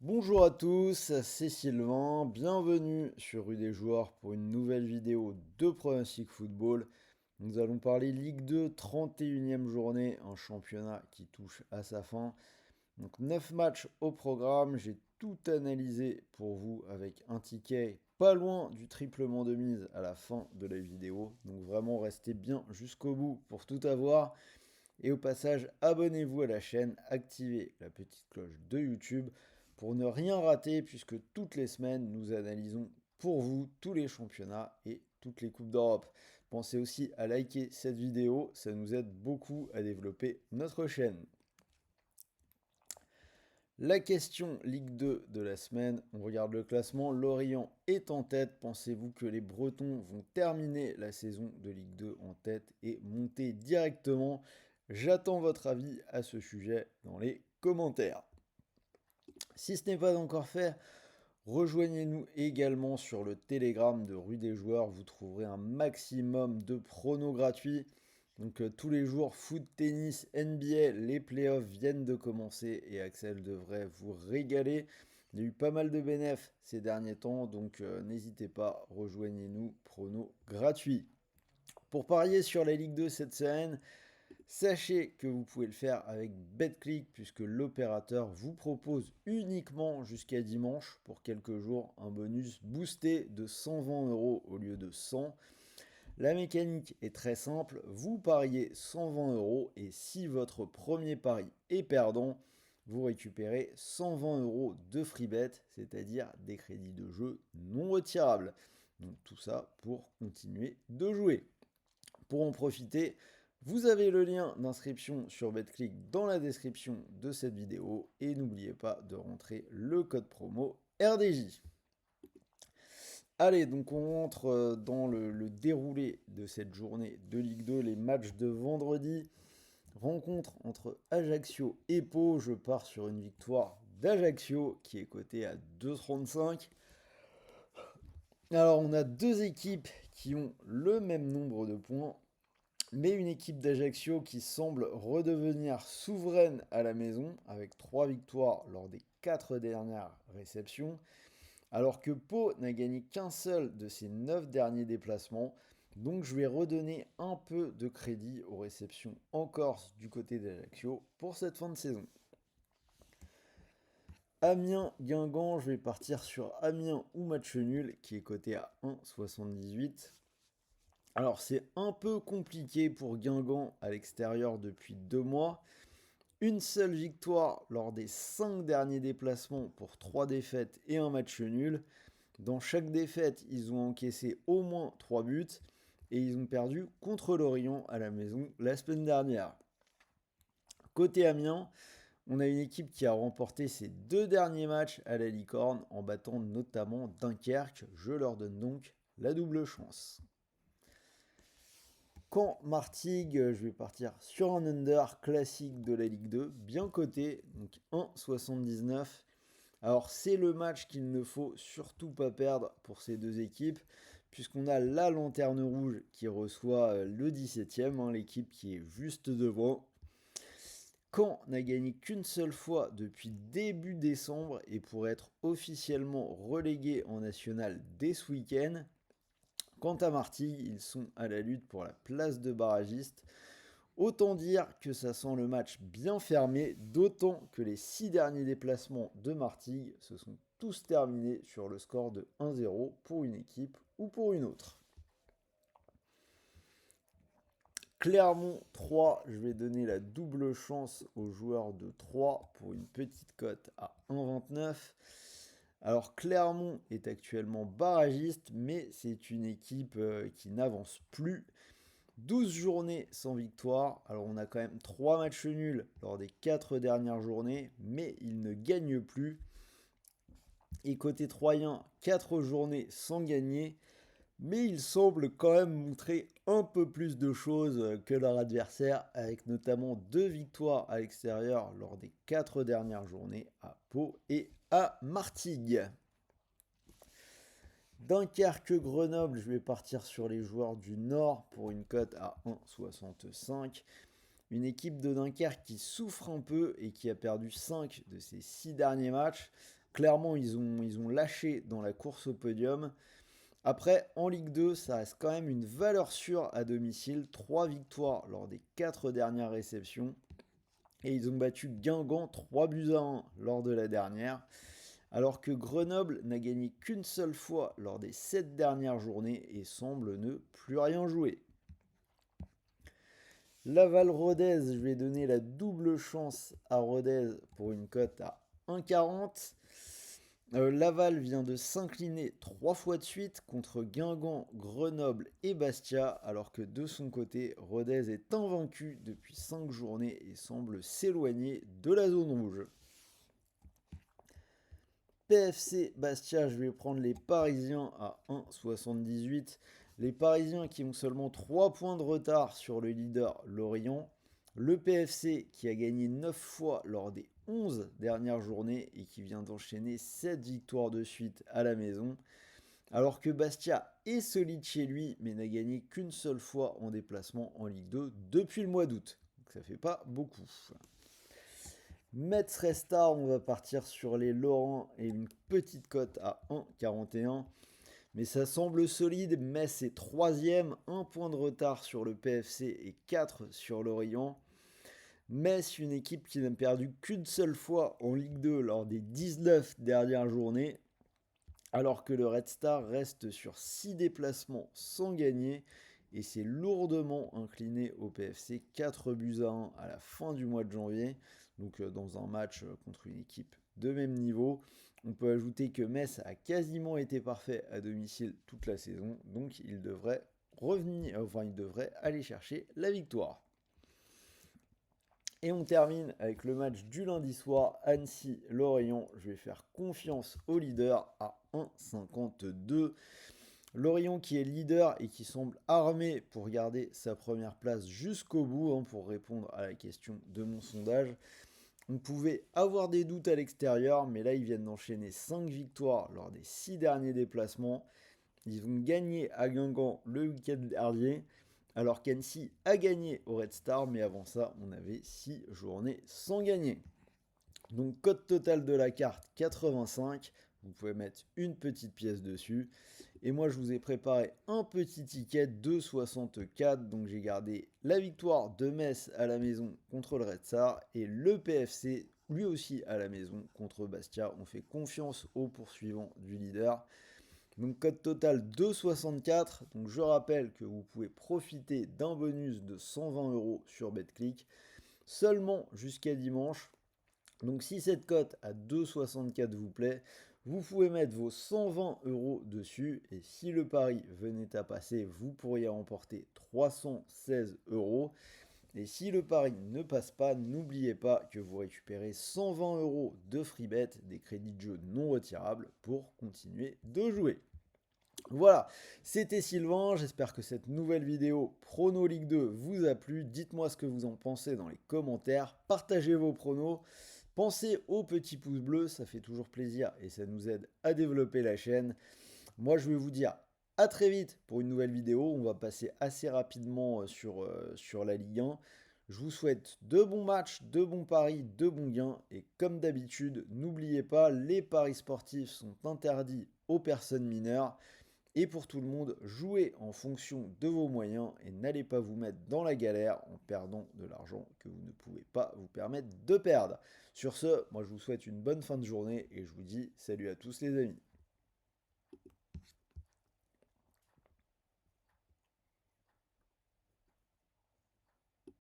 Bonjour à tous, c'est Sylvain, bienvenue sur Rue des Joueurs pour une nouvelle vidéo de pronostic football. Nous allons parler Ligue 2, 31e journée, un championnat qui touche à sa fin. Donc 9 matchs au programme, j'ai tout analysé pour vous avec un ticket pas loin du triplement de mise à la fin de la vidéo. Donc vraiment restez bien jusqu'au bout pour tout avoir. Et au passage, abonnez-vous à la chaîne, activez la petite cloche de YouTube pour ne rien rater puisque toutes les semaines, nous analysons pour vous tous les championnats et toutes les coupes d'Europe. Pensez aussi à liker cette vidéo, ça nous aide beaucoup à développer notre chaîne. La question Ligue 2 de la semaine, on regarde le classement, Lorient est en tête. Pensez-vous que les Bretons vont terminer la saison de Ligue 2 en tête et monter directement? J'attends votre avis à ce sujet dans les commentaires. Si ce n'est pas encore fait, rejoignez-nous également sur le Telegram de Rue des Joueurs. Vous trouverez un maximum de pronos gratuits. Donc tous les jours, foot, tennis, NBA, les playoffs viennent de commencer et Axel devrait vous régaler. Il y a eu pas mal de bénéfices ces derniers temps, donc n'hésitez pas, rejoignez-nous, pronos gratuits. Pour parier sur la Ligue 2 cette semaine, sachez que vous pouvez le faire avec BetClick puisque l'opérateur vous propose uniquement jusqu'à dimanche pour quelques jours un bonus boosté de 120 euros au lieu de 100. La mécanique est très simple, vous pariez 120 euros et si votre premier pari est perdant, vous récupérez 120 euros de free bet, c'est-à-dire des crédits de jeu non retirables. Donc tout ça pour continuer de jouer. Pour en profiter, vous avez le lien d'inscription sur BetClick dans la description de cette vidéo et n'oubliez pas de rentrer le code promo RDJ. Allez, donc on rentre dans le déroulé de cette journée de Ligue 2, les matchs de vendredi. Rencontre entre Ajaccio et Pau. Je pars sur une victoire d'Ajaccio qui est cotée à 2,35. Alors on a deux équipes qui ont le même nombre de points, mais une équipe d'Ajaccio qui semble redevenir souveraine à la maison avec 3 victoires lors des 4 dernières réceptions, alors que Pau n'a gagné qu'un seul de ses 9 derniers déplacements. Donc je vais redonner un peu de crédit aux réceptions en Corse du côté d'Ajaccio pour cette fin de saison. Amiens-Guingamp, je vais partir sur Amiens ou match nul qui est coté à 1,78. Alors c'est un peu compliqué pour Guingamp à l'extérieur depuis 2 mois. Une seule victoire lors des 5 derniers déplacements pour 3 défaites et un match nul. Dans chaque défaite, ils ont encaissé au moins 3 buts et ils ont perdu contre l'Orient à la maison la semaine dernière. Côté Amiens, on a une équipe qui a remporté ses 2 derniers matchs à la Licorne en battant notamment Dunkerque. Je leur donne donc la double chance. Caen-Martigues, je vais partir sur un under classique de la Ligue 2, bien coté, donc 1,79. Alors c'est le match qu'il ne faut surtout pas perdre pour ces deux équipes, puisqu'on a la Lanterne Rouge qui reçoit le 17e, l'équipe qui est juste devant. Caen n'a gagné qu'une seule fois depuis début décembre et pourrait être officiellement relégué en national dès ce week-end. Quant à Martigues, ils sont à la lutte pour la place de barragiste. Autant dire que ça sent le match bien fermé, d'autant que les 6 derniers déplacements de Martigues se sont tous terminés sur le score de 1-0 pour une équipe ou pour une autre. Clermont 3, je vais donner la double chance aux joueurs de 3 pour une petite cote à 1,29. Alors Clermont est actuellement barragiste, mais c'est une équipe qui n'avance plus. 12 journées sans victoire. Alors on a quand même 3 matchs nuls lors des 4 dernières journées, mais ils ne gagnent plus. Et côté Troyen, 4 journées sans gagner, mais ils semblent quand même montrer un peu plus de choses que leur adversaire, avec notamment 2 victoires à l'extérieur lors des 4 dernières journées à Pau et à Martigues. Dunkerque-Grenoble, je vais partir sur les joueurs du Nord pour une cote à 1,65. Une équipe de Dunkerque qui souffre un peu et qui a perdu 5 de ses 6 derniers matchs. Clairement, ils ont lâché dans la course au podium. Après, en Ligue 2, ça reste quand même une valeur sûre à domicile. 3 victoires lors des 4 dernières réceptions. Et ils ont battu Guingamp 3-1 lors de la dernière. Alors que Grenoble n'a gagné qu'une seule fois lors des 7 dernières journées et semble ne plus rien jouer. Laval-Rodez, je vais donner la double chance à Rodez pour une cote à 1,40. Laval vient de s'incliner 3 fois de suite contre Guingamp, Grenoble et Bastia, alors que de son côté, Rodez est invaincu depuis 5 journées et semble s'éloigner de la zone rouge. PFC Bastia, je vais prendre les Parisiens à 1,78. Les Parisiens qui ont seulement 3 points de retard sur le leader Lorient. Le PFC qui a gagné 9 fois lors des 11 dernières journées et qui vient d'enchaîner 7 victoires de suite à la maison. Alors que Bastia est solide chez lui mais n'a gagné qu'une seule fois en déplacement en Ligue 2 depuis le mois d'août. Donc ça fait pas beaucoup. Metz Restart, on va partir sur les Lorrains et une petite cote à 1,41. Mais ça semble solide. Metz est 3ème, 1 point de retard sur le PFC et 4 sur Lorient. Metz, une équipe qui n'a perdu qu'une seule fois en Ligue 2 lors des 19 dernières journées. Alors que le Red Star reste sur 6 déplacements sans gagner et s'est lourdement incliné au PFC 4-1 à la fin du mois de janvier, donc dans un match contre une équipe de même niveau. On peut ajouter que Metz a quasiment été parfait à domicile toute la saison, donc il devrait il devrait aller chercher la victoire. Et on termine avec le match du lundi soir, Annecy-Lorient. Je vais faire confiance au leader à 1,52. Lorient qui est leader et qui semble armé pour garder sa première place jusqu'au bout, pour répondre à la question de mon sondage. On pouvait avoir des doutes à l'extérieur, mais là ils viennent d'enchaîner 5 victoires lors des 6 derniers déplacements. Ils ont gagné à Guingamp le week-end dernier, alors qu'Annecy a gagné au Red Star, mais avant ça, on avait 6 journées sans gagner. Donc, code total de la carte 85. Vous pouvez mettre une petite pièce dessus. Et moi, je vous ai préparé un petit ticket de 64. Donc, j'ai gardé la victoire de Metz à la maison contre le Red Star et le PFC, lui aussi à la maison contre Bastia. On fait confiance aux poursuivants du leader. Donc code total 2,64. Donc je rappelle que vous pouvez profiter d'un bonus de 120 € sur BetClick seulement jusqu'à dimanche. Donc si cette cote à 2,64 vous plaît, vous pouvez mettre vos 120 € dessus. Et si le pari venait à passer, vous pourriez remporter 316 €. Et si le pari ne passe pas, n'oubliez pas que vous récupérez 120 € de free bet, des crédits de jeu non retirables pour continuer de jouer. Voilà, c'était Sylvain, j'espère que cette nouvelle vidéo Prono Ligue 2 vous a plu. Dites-moi ce que vous en pensez dans les commentaires, partagez vos pronos, pensez au petit pouce bleu, ça fait toujours plaisir et ça nous aide à développer la chaîne. Moi je vais vous dire à très vite pour une nouvelle vidéo, on va passer assez rapidement sur la Ligue 1. Je vous souhaite de bons matchs, de bons paris, de bons gains et comme d'habitude, n'oubliez pas, les paris sportifs sont interdits aux personnes mineures. Et pour tout le monde, jouez en fonction de vos moyens et n'allez pas vous mettre dans la galère en perdant de l'argent que vous ne pouvez pas vous permettre de perdre. Sur ce, moi je vous souhaite une bonne fin de journée et je vous dis salut à tous les amis.